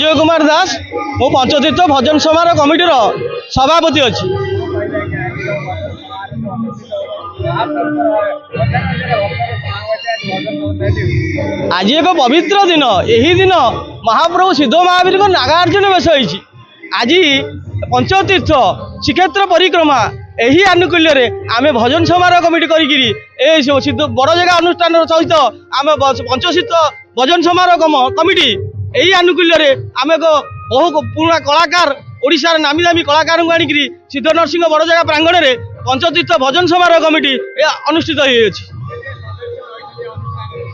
विजय कुमार दास मु पंचतीर्थ भजन समारोह कमिटी सभापति अच्छी। आज एक पवित्र दिन, यही दिन महाप्रभु सिद्ध महावीर को नागार्जुन वेश होती। आज पंचतीर्थ श्रीक्षेत्र परिक्रमा यही आनुकूल्य आम भजन समारोह कमिटी करी बड़ जगह अनुष्ठान सहित आम पंचतीर्थ भजन समारोह कमिटी यही आनुकूल्य आम एक बहु पुराना कलाकार ओडिशार नामी दामी कलाकार को आनिक सिद्ध नरसिंह बड़ जगह प्रांगण में पंचतीर्थ भजन समारोह कमिटी अनुष्ठित हो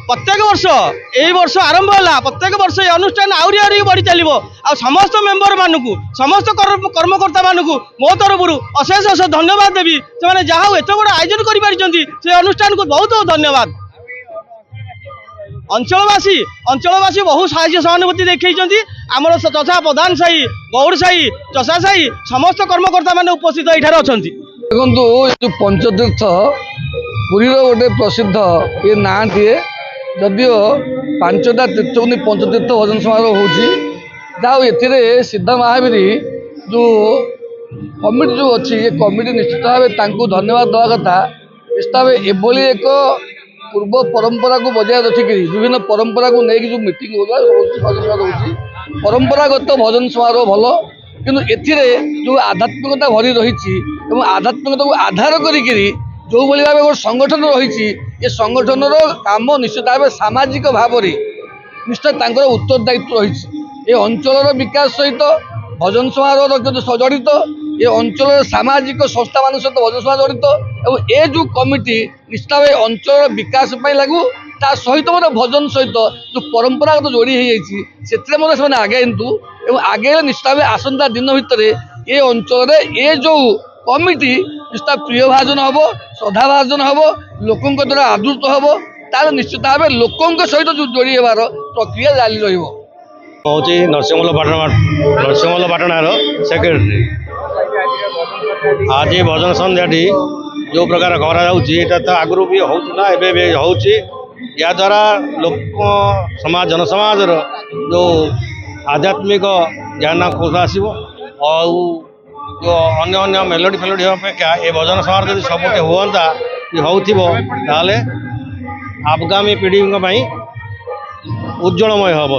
प्रत्येक वर्ष यही वर्ष आरंभ है। प्रत्येक वर्ष ये अनुष्ठान आहरी बढ़ी चलो आ समस्त मेंबर मानक समस्त कर्मकर्ता मानक मो तरफ अशेष अशेष धन्यवाद देवी से जहाँ एत बड़ आयोजन कर अनुष्ठान को बहुत बहुत धन्यवाद। अंचलवासी बहु साहय सहानुभूति देखते आमर चषा प्रधान साही गौड़ साही चषा साही समस्त कर्मकर्ता मान उपस्थित ये अच्छा। देखो पंचतीर्थ पुरी गोटे प्रसिद्ध ये ना दिए जदिओ पांचटा तीर्थ को पंचतीर्थ भजन समारोह हो सिद्ध महावीर जो कमिटी जो अच्छी ये कमिटी निश्चित भाव धन्यवाद देवा कथा। निश्चित भाव एभली एक पूर्व परंपरा को बजाय रखिक विभिन्न परंपरा को लेकिन जो मीटिंग हो परंपरागत भजन समारोह भल किंतु जो आध्यात्मिकता भरी रही आध्यात्मिकता को आधार करी जो भाई भाव गोटे संगठन रही ये संगठन काम निश्चित भाव सामाजिक भाव निश्चित उत्तरदायित्व रही ये अंचल विकास सहित भजन समारोह जड़ित ये अंचल सामाजिक संस्था मान सहित भजन समारोह जड़ित और ये जो कमिटी निश्चित भाव अंचल विकास लागू ता सहित भजन सहित जो परंपरागत जोड़ी से आगे आगे निश्चित भाव आसंता दिन भितर ये अंचल ये जो कमिटी निश्चित प्रिय भाजन हम श्रद्धा भाजन हम लोकों द्वारा आदृत हम तार निश्चित भाव लोकों सहित जो जोड़ी होवार प्रक्रिया जारी रही नरसिंहमल पाटणार सेक्रेटरी। आज भजन संध्याटी जो प्रकार करा तो आगु भी होना एवं हो या द्वारा लोक समाज जनसमाज जो आध्यात्मिक ज्ञान कोश आसो जो अन्य मेलोडी फेलोडी अपेक्षा ये भजन समारोह जब सबुठे होता आगामी पीढ़ी उज्जवलमय हम।